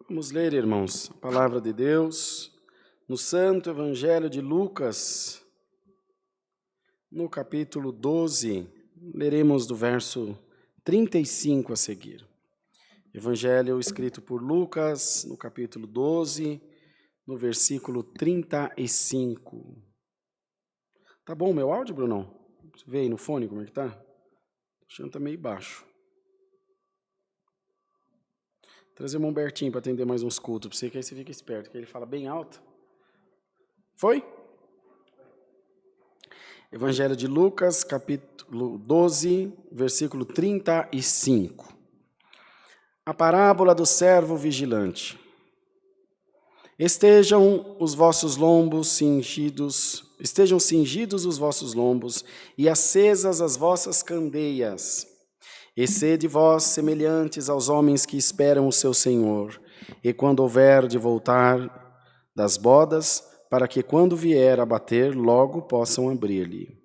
Vamos ler, irmãos, a palavra de Deus no Santo Evangelho de Lucas, no capítulo 12, leremos do verso 35 a seguir. Evangelho escrito por Lucas, no capítulo 12, no versículo 35. Tá bom o meu áudio, Brunão? Você vê aí no fone como é que tá? Tô achando que tá meio baixo. Trazer o Humbertinho para atender mais uns cultos para você, que aí você fica esperto, que ele fala bem alto. Foi? Evangelho de Lucas, capítulo 12, versículo 35. A parábola do servo vigilante. Estejam cingidos os vossos lombos e acesas as vossas candeias. E sede vós semelhantes aos homens que esperam o seu Senhor, e quando houver de voltar das bodas, para que quando vier a bater, logo possam abrir-lhe.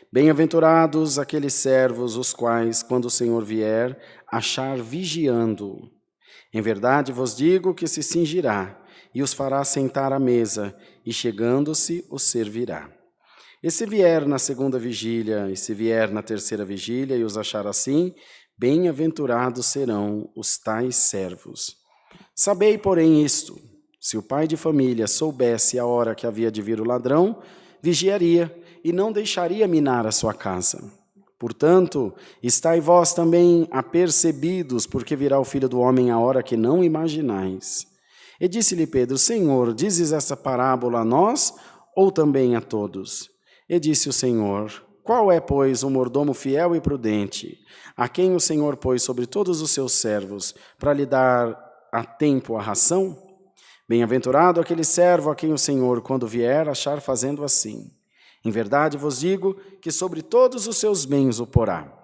Bem-aventurados aqueles servos, os quais, quando o Senhor vier, achar vigiando. Em verdade vos digo que se cingirá, e os fará sentar à mesa, e chegando-se, os servirá. E se vier na segunda vigília, e se vier na terceira vigília, e os achar assim, bem-aventurados serão os tais servos. Sabei, porém, isto: se o pai de família soubesse a hora que havia de vir o ladrão, vigiaria, e não deixaria minar a sua casa. Portanto, estai vós também apercebidos, porque virá o Filho do Homem a hora que não imaginais. E disse-lhe Pedro: Senhor, dizes essa parábola a nós, ou também a todos? E disse o Senhor: qual é, pois, o mordomo fiel e prudente, a quem o Senhor pôs sobre todos os seus servos, para lhe dar a tempo a ração? Bem-aventurado aquele servo a quem o Senhor, quando vier, achar fazendo assim. Em verdade vos digo que sobre todos os seus bens o porá.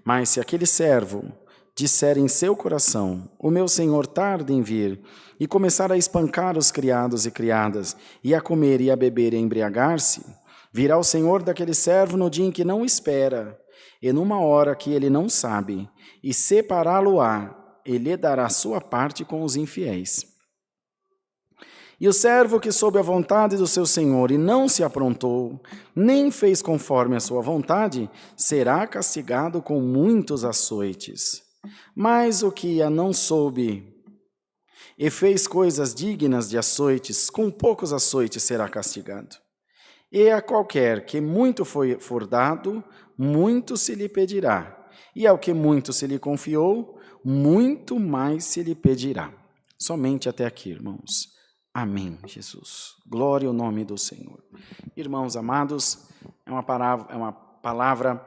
Mas se aquele servo disser em seu coração: o meu senhor tarda em vir, e começar a espancar os criados e criadas, e a comer e a beber e a embriagar-se, virá o senhor daquele servo no dia em que não espera, e numa hora que ele não sabe, e separá-lo-á, e lhe dará sua parte com os infiéis. E o servo que soube a vontade do seu senhor e não se aprontou, nem fez conforme a sua vontade, será castigado com muitos açoites. Mas o que a não soube e fez coisas dignas de açoites, com poucos açoites será castigado. E a qualquer que muito for dado, muito se lhe pedirá. E ao que muito se lhe confiou, muito mais se lhe pedirá. Somente até aqui, irmãos. Amém, Jesus. Glória ao nome do Senhor. Irmãos amados, é uma palavra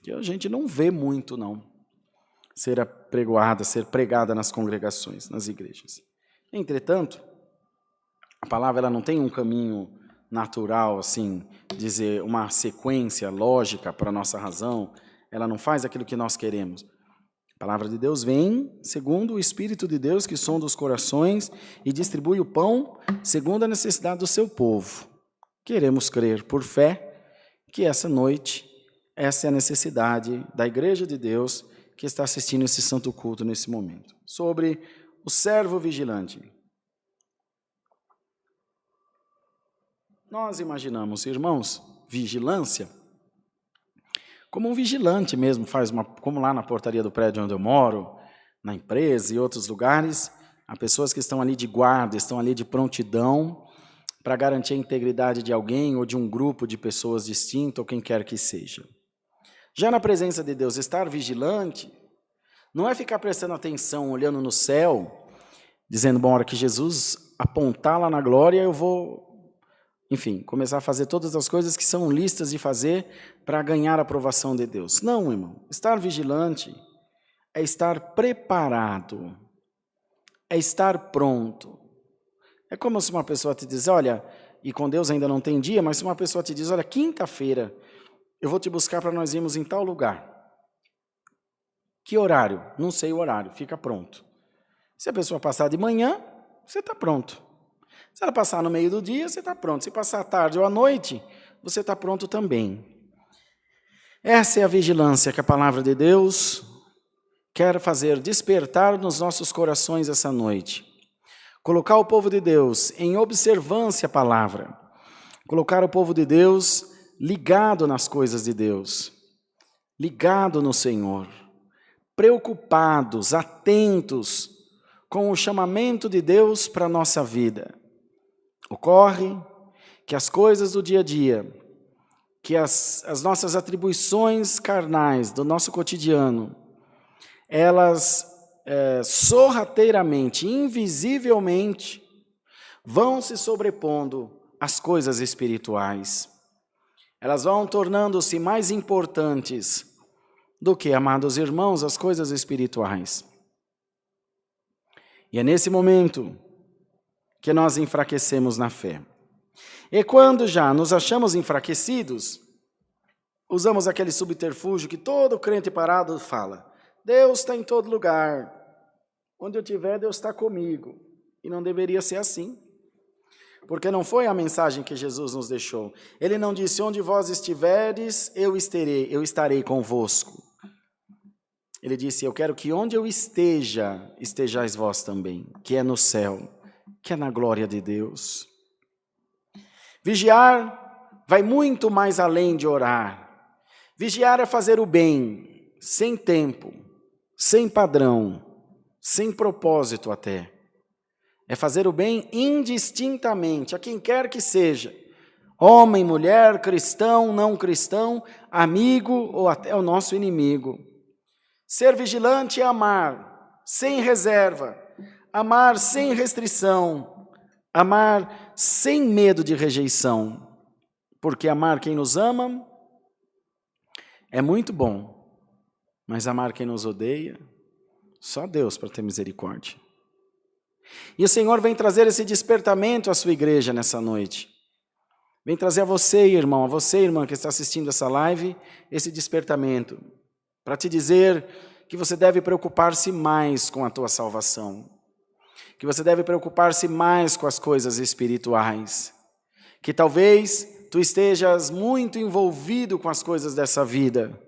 que a gente não vê muito, não, ser pregada nas congregações, nas igrejas. Entretanto, a palavra ela não tem um caminho natural, assim, dizer uma sequência lógica para a nossa razão, ela não faz aquilo que nós queremos. A palavra de Deus vem segundo o Espírito de Deus que sonda os corações e distribui o pão segundo a necessidade do seu povo. Queremos crer por fé que essa noite, essa é a necessidade da Igreja de Deus que está assistindo esse santo culto nesse momento. Sobre o servo vigilante. Nós imaginamos, irmãos, vigilância como um vigilante mesmo, como lá na portaria do prédio onde eu moro, na empresa e outros lugares, há pessoas que estão ali de guarda, estão ali de prontidão para garantir a integridade de alguém ou de um grupo de pessoas distinto ou quem quer que seja. Já na presença de Deus, estar vigilante não é ficar prestando atenção, olhando no céu, dizendo, bom, a hora que Jesus apontar lá na glória, eu vou, enfim, começar a fazer todas as coisas que são listas de fazer para ganhar a aprovação de Deus. Não, irmão. Estar vigilante é estar preparado, é estar pronto. É como se uma pessoa te diz, olha, e com Deus ainda não tem dia, mas se uma pessoa te diz, olha, quinta-feira eu vou te buscar para nós irmos em tal lugar. Que horário? Não sei o horário, fica pronto. Se a pessoa passar de manhã, você está pronto. Se ela passar no meio do dia, você está pronto. Se passar à tarde ou à noite, você está pronto também. Essa é a vigilância que a palavra de Deus quer fazer despertar nos nossos corações essa noite. Colocar o povo de Deus em observância à palavra. Colocar o povo de Deus ligado nas coisas de Deus. Ligado no Senhor. Preocupados, atentos com o chamamento de Deus para a nossa vida. Ocorre que as coisas do dia a dia, que as nossas atribuições carnais do nosso cotidiano, elas sorrateiramente, invisivelmente, vão se sobrepondo às coisas espirituais. Elas vão tornando-se mais importantes do que, amados irmãos, as coisas espirituais. E é nesse momento que nós enfraquecemos na fé. E quando já nos achamos enfraquecidos, usamos aquele subterfúgio que todo crente parado fala: Deus está em todo lugar. Onde eu estiver, Deus está comigo. E não deveria ser assim. Porque não foi a mensagem que Jesus nos deixou. Ele não disse: onde vós estiveres, eu estarei convosco. Ele disse: eu quero que onde eu esteja, estejais vós também, que é no céu, que é na glória de Deus. Vigiar vai muito mais além de orar. Vigiar é fazer o bem, sem tempo, sem padrão, sem propósito até. É fazer o bem indistintamente, a quem quer que seja. Homem, mulher, cristão, não cristão, amigo ou até o nosso inimigo. Ser vigilante é amar sem reserva, amar sem restrição, amar sem medo de rejeição. Porque amar quem nos ama é muito bom, mas amar quem nos odeia, só Deus para ter misericórdia. E o Senhor vem trazer esse despertamento à sua igreja nessa noite. Vem trazer a você, irmão, a você, irmã, que está assistindo essa live, esse despertamento, para te dizer que você deve preocupar-se mais com a tua salvação, que você deve preocupar-se mais com as coisas espirituais, que talvez tu estejas muito envolvido com as coisas dessa vida,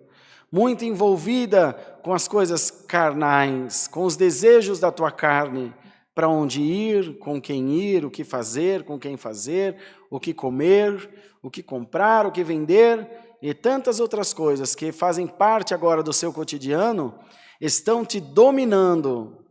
muito envolvida com as coisas carnais, com os desejos da tua carne, para onde ir, com quem ir, o que fazer, com quem fazer, o que comer, o que comprar, o que vender, e tantas outras coisas que fazem parte agora do seu cotidiano, estão te dominando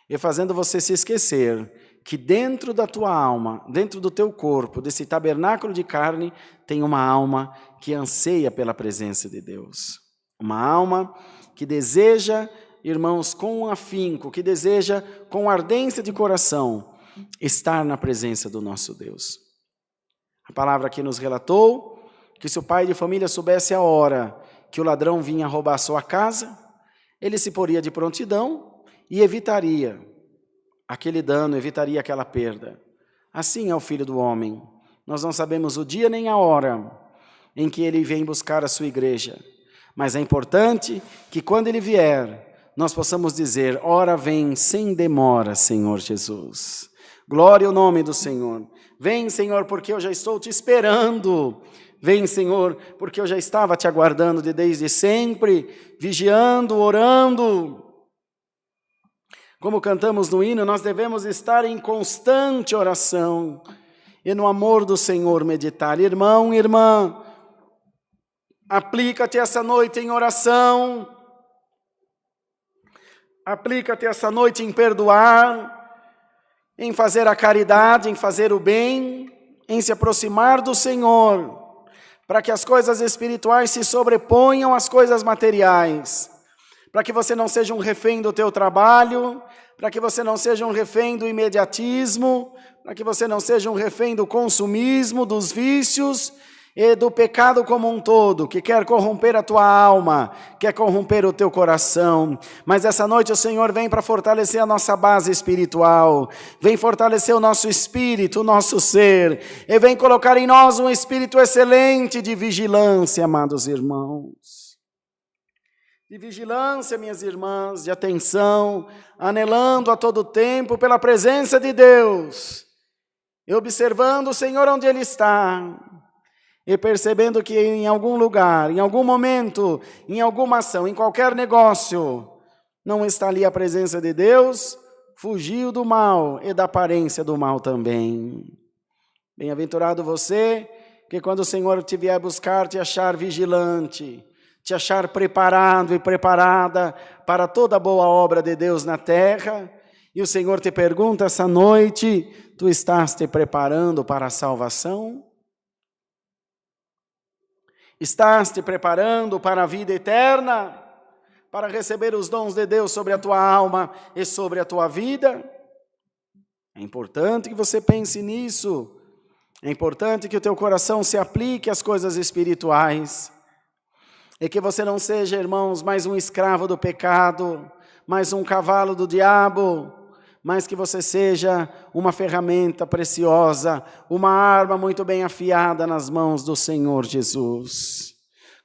e fazendo você se esquecer que dentro da tua alma, dentro do teu corpo, desse tabernáculo de carne, tem uma alma que anseia pela presença de Deus. Uma alma que deseja, irmãos, com afinco, que deseja com ardência de coração, estar na presença do nosso Deus. A palavra aqui nos relatou que se o pai de família soubesse a hora que o ladrão vinha roubar a sua casa, ele se poria de prontidão e evitaria aquele dano, evitaria aquela perda. Assim é o Filho do Homem. Nós não sabemos o dia nem a hora em que ele vem buscar a sua igreja, mas é importante que quando ele vier, nós possamos dizer: ora vem sem demora, Senhor Jesus. Glória ao nome do Senhor. Vem, Senhor, porque eu já estou te esperando. Vem, Senhor, porque eu já estava te aguardando desde sempre, vigiando, orando. Como cantamos no hino, nós devemos estar em constante oração e no amor do Senhor meditar. Irmão, irmã, aplica-te essa noite em oração, aplica-te essa noite em perdoar, em fazer a caridade, em fazer o bem, em se aproximar do Senhor, para que as coisas espirituais se sobreponham às coisas materiais, para que você não seja um refém do teu trabalho, para que você não seja um refém do imediatismo, para que você não seja um refém do consumismo, dos vícios e do pecado como um todo, que quer corromper a tua alma, quer corromper o teu coração. Mas essa noite o Senhor vem para fortalecer a nossa base espiritual, vem fortalecer o nosso espírito, o nosso ser, e vem colocar em nós um espírito excelente de vigilância, amados irmãos. De vigilância, minhas irmãs, de atenção, anelando a todo tempo pela presença de Deus, e observando o Senhor onde Ele está, e percebendo que em algum lugar, em algum momento, em alguma ação, em qualquer negócio, não está ali a presença de Deus, fugiu do mal e da aparência do mal também. Bem-aventurado você, que quando o Senhor te vier buscar, te achar vigilante, te achar preparado e preparada para toda boa obra de Deus na terra, e o Senhor te pergunta essa noite, tu estás te preparando para a salvação? Estás te preparando para a vida eterna? Para receber os dons de Deus sobre a tua alma e sobre a tua vida? É importante que você pense nisso. É importante que o teu coração se aplique às coisas espirituais. E que você não seja, irmãos, mais um escravo do pecado, mais um cavalo do diabo, mas que você seja uma ferramenta preciosa, uma arma muito bem afiada nas mãos do Senhor Jesus.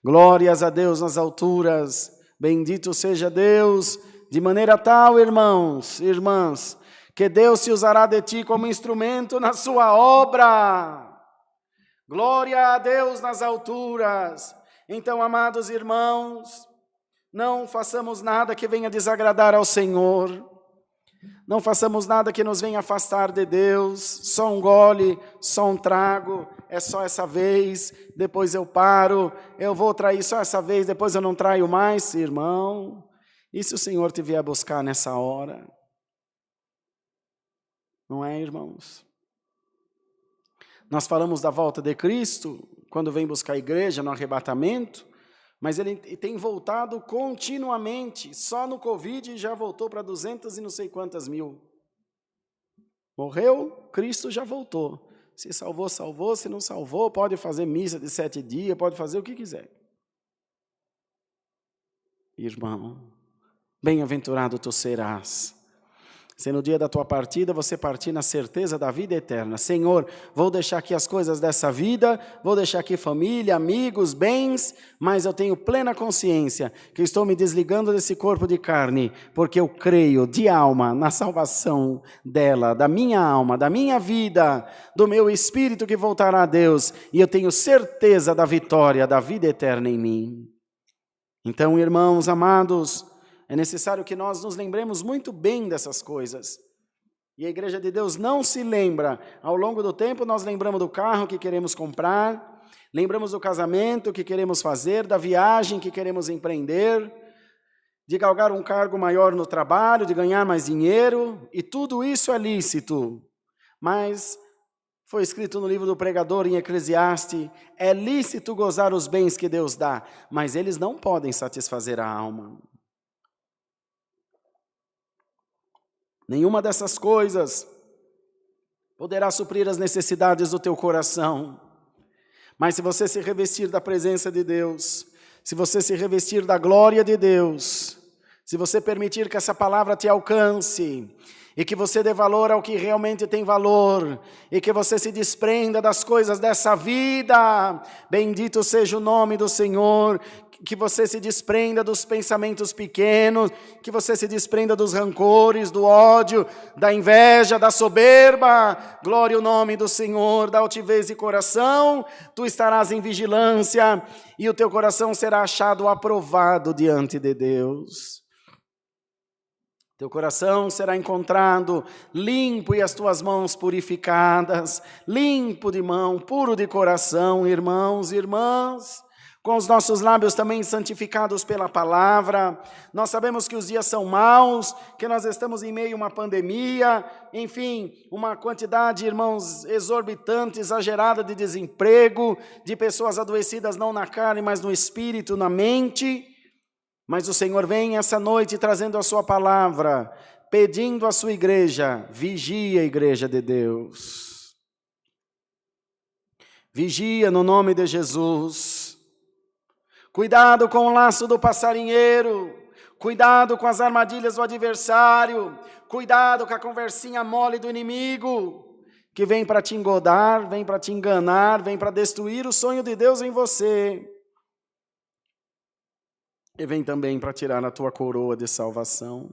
Glórias a Deus nas alturas. Bendito seja Deus, de maneira tal, irmãos, irmãs, que Deus se usará de ti como instrumento na sua obra. Glória a Deus nas alturas. Então, amados irmãos, não façamos nada que venha desagradar ao Senhor. Não façamos nada que nos venha afastar de Deus. Só um gole, só um trago, é só essa vez, depois eu paro, eu vou trair só essa vez, depois eu não traio mais, irmão. E se o Senhor te vier buscar nessa hora? Não é, irmãos? Nós falamos da volta de Cristo, quando vem buscar a igreja no arrebatamento, mas ele tem voltado continuamente. Só no Covid já voltou para 200 e não sei quantas mil. Morreu, Cristo já voltou. Se salvou, salvou. Se não salvou, pode fazer missa de 7 dias, pode fazer o que quiser. Irmão, bem-aventurado tu serás, se no dia da tua partida você partir na certeza da vida eterna. Senhor, vou deixar aqui as coisas dessa vida, vou deixar aqui família, amigos, bens, mas eu tenho plena consciência que estou me desligando desse corpo de carne, porque eu creio de alma na salvação dela, da minha alma, da minha vida, do meu espírito que voltará a Deus, e eu tenho certeza da vitória, da vida eterna em mim. Então, irmãos amados, é necessário que nós nos lembremos muito bem dessas coisas. E a Igreja de Deus não se lembra. Ao longo do tempo nós lembramos do carro que queremos comprar, lembramos do casamento que queremos fazer, da viagem que queremos empreender, de galgar um cargo maior no trabalho, de ganhar mais dinheiro, e tudo isso é lícito. Mas foi escrito no livro do pregador em Eclesiastes, é lícito gozar os bens que Deus dá, mas eles não podem satisfazer a alma. Nenhuma dessas coisas poderá suprir as necessidades do teu coração. Mas se você se revestir da presença de Deus, se você se revestir da glória de Deus, se você permitir que essa palavra te alcance, e que você dê valor ao que realmente tem valor, e que você se desprenda das coisas dessa vida, bendito seja o nome do Senhor, que você se desprenda dos pensamentos pequenos, que você se desprenda dos rancores, do ódio, da inveja, da soberba. Glória ao nome do Senhor, da altivez de coração, tu estarás em vigilância, e o teu coração será achado aprovado diante de Deus. Teu coração será encontrado limpo e as tuas mãos purificadas, limpo de mão, puro de coração, irmãos e irmãs, com os nossos lábios também santificados pela palavra. Nós sabemos que os dias são maus, que nós estamos em meio a uma pandemia, enfim, uma quantidade, irmãos, exorbitante, exagerada de desemprego, de pessoas adoecidas não na carne, mas no espírito, na mente. Mas o Senhor vem essa noite trazendo a sua palavra, pedindo à sua igreja, vigia, igreja de Deus. Vigia no nome de Jesus. Cuidado com o laço do passarinheiro, cuidado com as armadilhas do adversário, cuidado com a conversinha mole do inimigo, que vem para te engodar, vem para te enganar, vem para destruir o sonho de Deus em você. E vem também para tirar a tua coroa de salvação.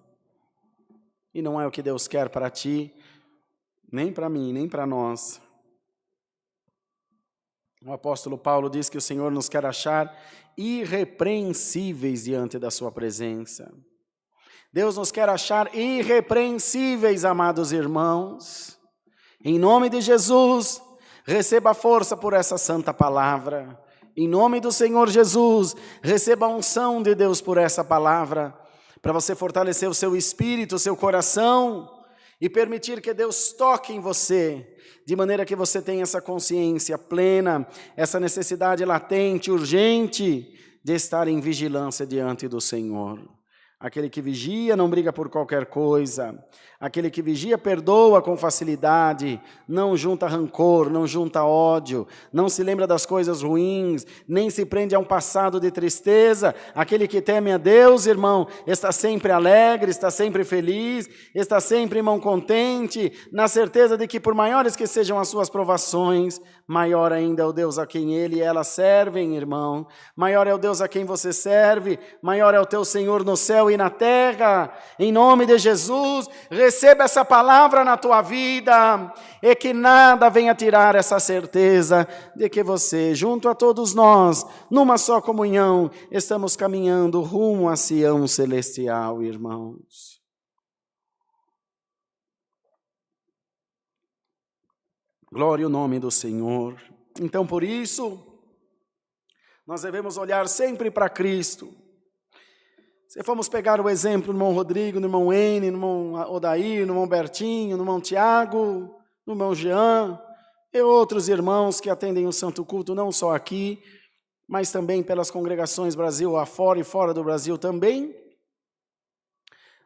E não é o que Deus quer para ti, nem para mim, nem para nós. O apóstolo Paulo diz que o Senhor nos quer achar irrepreensíveis diante da sua presença. Deus nos quer achar irrepreensíveis, amados irmãos. Em nome de Jesus, receba força por essa santa palavra. Em nome do Senhor Jesus, receba a unção de Deus por essa palavra, para você fortalecer o seu espírito, o seu coração, e permitir que Deus toque em você, de maneira que você tenha essa consciência plena, essa necessidade latente, urgente, de estar em vigilância diante do Senhor. Aquele que vigia não briga por qualquer coisa. Aquele que vigia perdoa com facilidade, não junta rancor, não junta ódio, não se lembra das coisas ruins, nem se prende a um passado de tristeza. Aquele que teme a Deus, irmão, está sempre alegre, está sempre feliz, está sempre, irmão, contente, na certeza de que por maiores que sejam as suas provações, maior ainda é o Deus a quem ele e ela servem, irmão. Maior é o Deus a quem você serve, maior é o teu Senhor no céu e na terra. Em nome de Jesus, receba essa palavra na tua vida e que nada venha tirar essa certeza de que você, junto a todos nós, numa só comunhão, estamos caminhando rumo a Sião celestial, irmãos. Glória ao nome do Senhor. Então, por isso, nós devemos olhar sempre para Cristo. Se formos pegar o exemplo do irmão Rodrigo, do irmão N, do irmão Odair, do irmão Bertinho, do irmão Tiago, do irmão Jean, e outros irmãos que atendem o Santo Culto, não só aqui, mas também pelas congregações Brasil afora e fora do Brasil também,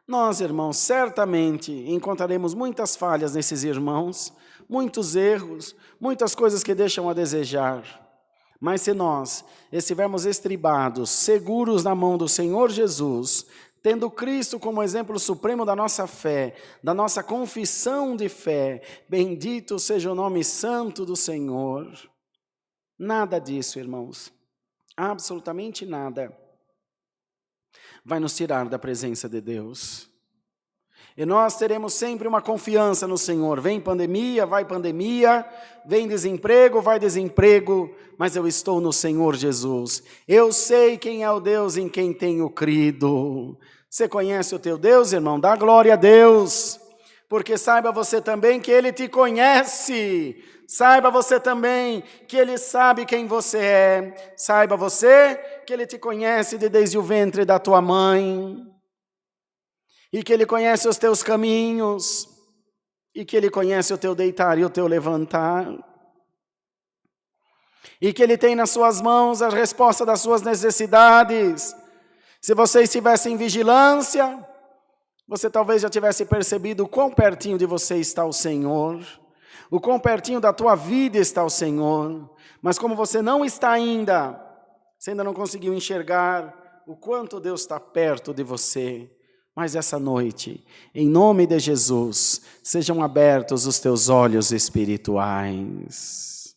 nós, irmãos, certamente encontraremos muitas falhas nesses irmãos, muitos erros, muitas coisas que deixam a desejar. Mas se nós estivermos estribados, seguros na mão do Senhor Jesus, tendo Cristo como exemplo supremo da nossa fé, da nossa confissão de fé, bendito seja o nome santo do Senhor, nada disso, irmãos, absolutamente nada, vai nos tirar da presença de Deus. E nós teremos sempre uma confiança no Senhor. Vem pandemia, vai pandemia, vem desemprego, vai desemprego, mas eu estou no Senhor Jesus. Eu sei quem é o Deus em quem tenho crido. Você conhece o teu Deus, irmão? Dá glória a Deus, porque saiba você também que Ele te conhece. Saiba você também que Ele sabe quem você é. Saiba você que Ele te conhece desde o ventre da tua mãe. E que Ele conhece os teus caminhos, e que Ele conhece o teu deitar e o teu levantar, e que Ele tem nas suas mãos a resposta das suas necessidades. Se você estivesse em vigilância, você talvez já tivesse percebido o quão pertinho de você está o Senhor, o quão pertinho da tua vida está o Senhor, mas como você não está ainda, você ainda não conseguiu enxergar o quanto Deus está perto de você. Mas essa noite, em nome de Jesus, sejam abertos os teus olhos espirituais.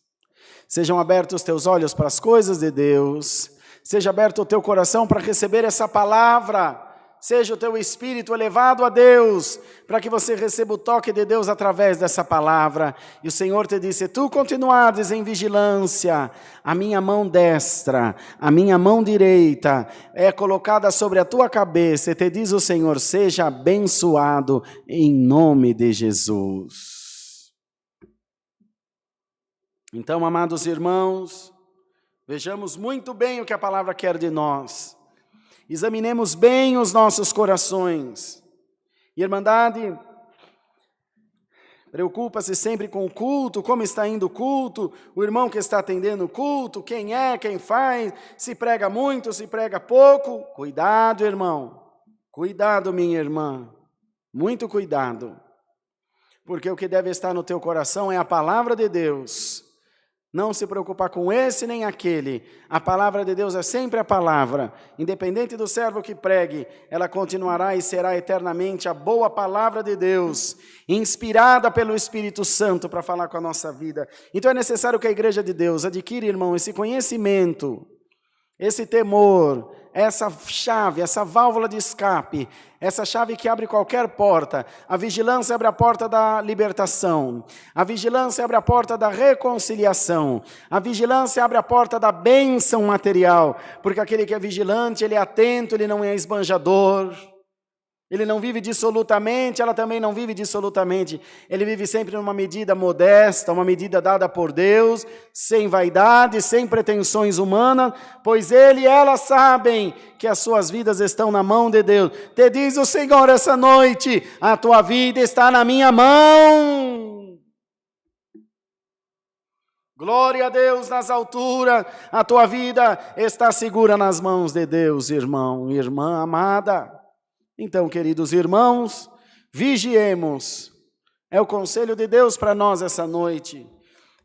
Sejam abertos os teus olhos para as coisas de Deus. Seja aberto o teu coração para receber essa palavra. Seja o teu espírito elevado a Deus, para que você receba o toque de Deus através dessa palavra. E o Senhor te disse, tu continuares em vigilância, a minha mão destra, a minha mão direita é colocada sobre a tua cabeça. E te diz o Senhor, seja abençoado em nome de Jesus. Então, amados irmãos, vejamos muito bem o que a palavra quer de nós. Examinemos bem os nossos corações. Irmandade, preocupa-se sempre com o culto, como está indo o culto, o irmão que está atendendo o culto, quem é, quem faz, se prega muito, se prega pouco. Cuidado, irmão. Cuidado, minha irmã. Muito cuidado. Porque o que deve estar no teu coração é a palavra de Deus. Não se preocupar com esse nem aquele. A palavra de Deus é sempre a palavra. Independente do servo que pregue, ela continuará e será eternamente a boa palavra de Deus, inspirada pelo Espírito Santo para falar com a nossa vida. Então é necessário que a igreja de Deus adquira, irmão, esse conhecimento, esse temor, essa chave, essa válvula de escape, essa chave que abre qualquer porta. A vigilância abre a porta da libertação. A vigilância abre a porta da reconciliação. A vigilância abre a porta da bênção material. Porque aquele que é vigilante, ele é atento, ele não é esbanjador. Ele não vive dissolutamente, ela também não vive dissolutamente. Ele vive sempre numa medida modesta, uma medida dada por Deus, sem vaidade, sem pretensões humanas, pois ele e ela sabem que as suas vidas estão na mão de Deus. Te diz o Senhor essa noite: a tua vida está na minha mão. Glória a Deus nas alturas, a tua vida está segura nas mãos de Deus, irmão, irmã amada. Então, queridos irmãos, vigiemos. É o conselho de Deus para nós essa noite.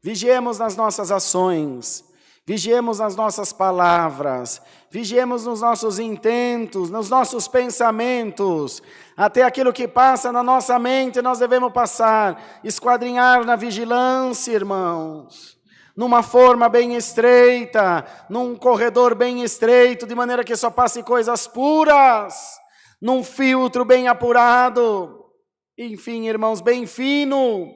Vigiemos nas nossas ações, vigiemos nas nossas palavras, vigiemos nos nossos intentos, nos nossos pensamentos. Até aquilo que passa na nossa mente nós devemos passar, esquadrinhar na vigilância, irmãos. Numa forma bem estreita, num corredor bem estreito, de maneira que só passe coisas puras. Num filtro bem apurado, enfim, irmãos, bem fino,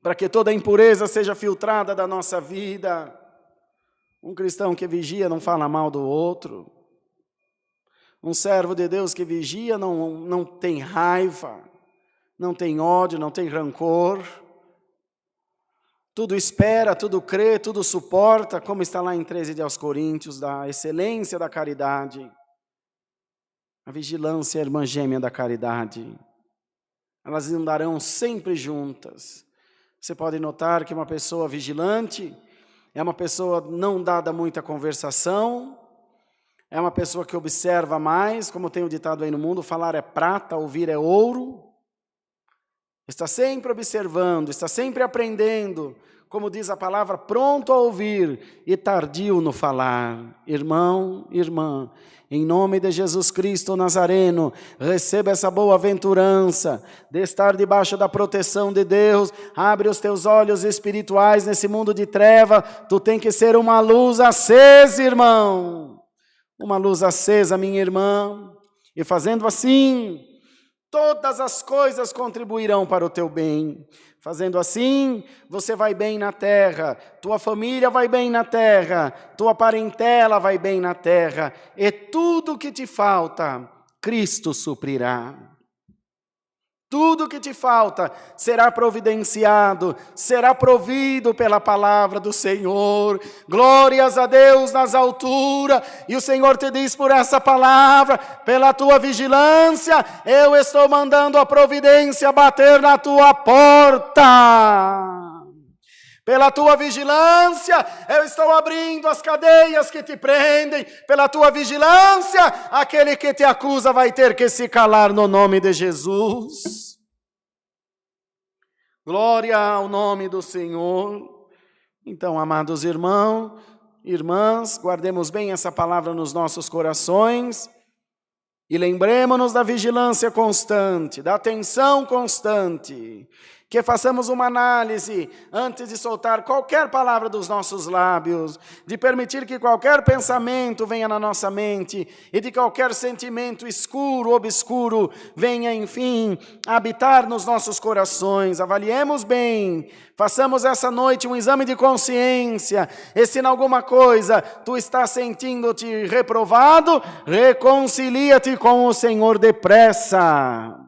para que toda impureza seja filtrada da nossa vida. Um cristão que vigia não fala mal do outro. Um servo de Deus que vigia não tem raiva, não tem ódio, não tem rancor. Tudo espera, tudo crê, tudo suporta, como está lá em 13 de aos Coríntios, da excelência da caridade. A vigilância é a irmã gêmea da caridade. Elas andarão sempre juntas. Você pode notar que uma pessoa vigilante é uma pessoa não dada a muita conversação, é uma pessoa que observa mais, como tem o ditado aí no mundo, falar é prata, ouvir é ouro. Está sempre observando, está sempre aprendendo, como diz a palavra, pronto a ouvir e tardio no falar. Irmão, irmã, em nome de Jesus Cristo Nazareno, receba essa boa-aventurança de estar debaixo da proteção de Deus. Abre os teus olhos espirituais nesse mundo de treva. Tu tem que ser uma luz acesa, irmão. Uma luz acesa, minha irmã. E fazendo assim, todas as coisas contribuirão para o teu bem. Fazendo assim, você vai bem na terra, tua família vai bem na terra, tua parentela vai bem na terra, e tudo que te falta, Cristo suprirá. Tudo que te falta será providenciado, será provido pela palavra do Senhor. Glórias a Deus nas alturas. E o Senhor te diz por essa palavra, pela tua vigilância, eu estou mandando a providência bater na tua porta. Pela tua vigilância, eu estou abrindo as cadeias que te prendem. Pela tua vigilância, aquele que te acusa vai ter que se calar no nome de Jesus. Glória ao nome do Senhor. Então, amados irmãos, irmãs, guardemos bem essa palavra nos nossos corações e lembremos-nos da vigilância constante, da atenção constante. Que façamos uma análise antes de soltar qualquer palavra dos nossos lábios, de permitir que qualquer pensamento venha na nossa mente e de qualquer sentimento escuro, obscuro, venha, enfim, habitar nos nossos corações. Avaliemos bem, façamos essa noite um exame de consciência, e se em alguma coisa tu estás sentindo-te reprovado, reconcilia-te com o Senhor depressa.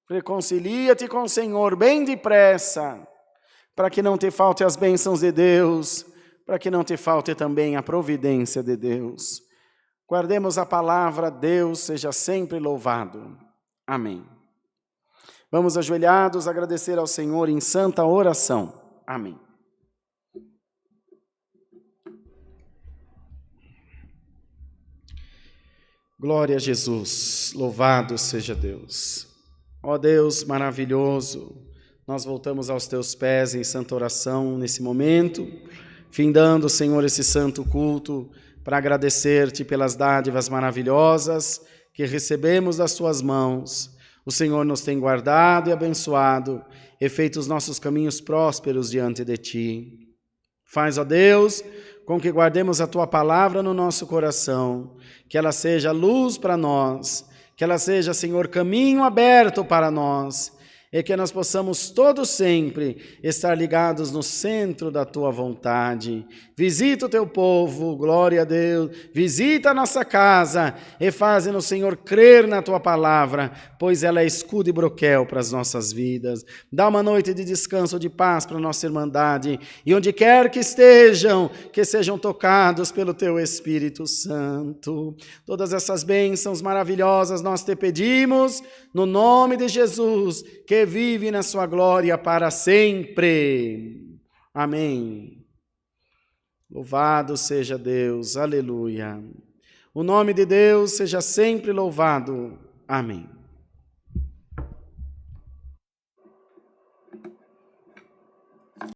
Reconcilia-te com o Senhor bem depressa, para que não te falte as bênçãos de Deus, para que não te falte também a providência de Deus. Guardemos a palavra, Deus seja sempre louvado. Amém. Vamos ajoelhados agradecer ao Senhor em santa oração. Amém. Glória a Jesus, louvado seja Deus. Ó Deus maravilhoso, nós voltamos aos teus pés em santa oração nesse momento, findando, Senhor, esse santo culto, para agradecer-te pelas dádivas maravilhosas que recebemos das tuas mãos. O Senhor nos tem guardado e abençoado, e feito os nossos caminhos prósperos diante de ti. Faz, ó Deus, com que guardemos a tua palavra no nosso coração, que ela seja luz para nós, que ela seja, Senhor, caminho aberto para nós, e que nós possamos todos sempre estar ligados no centro da tua vontade. Visita o teu povo, glória a Deus, visita a nossa casa e faze-nos, Senhor, crer na tua palavra, pois ela é escudo e broquel para as nossas vidas. Dá uma noite de descanso, de paz para a nossa irmandade, e onde quer que estejam, que sejam tocados pelo teu Espírito Santo. Todas essas bênçãos maravilhosas nós te pedimos, no nome de Jesus, que vive na sua glória para sempre. Amém. Louvado seja Deus, aleluia. O nome de Deus seja sempre louvado. Amém.